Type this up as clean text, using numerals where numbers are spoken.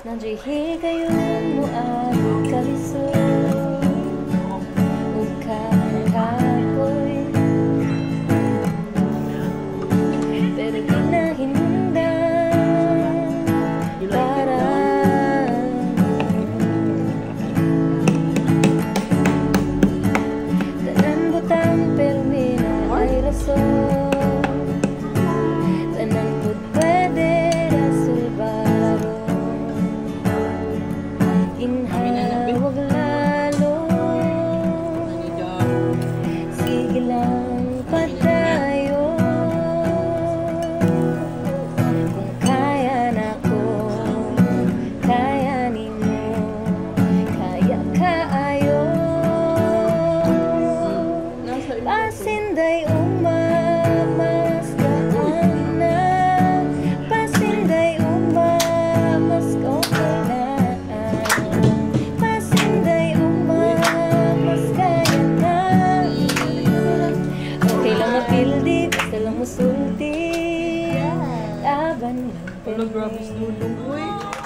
Nandihi kayo mo at kaliso Ukang kapoy Pero di na hinundan Para Tanan butang pero mina ay rason Tanan pud pwede rasulbaro Inhawag lalo Sige lang padayo Kung kaya na ko Kaya nimo Kaya kaayo Pasinday umamas kaan na Pasinday umamas okay na Mapildi, basta lang musulti Laban lang grabe sa dulong, uy.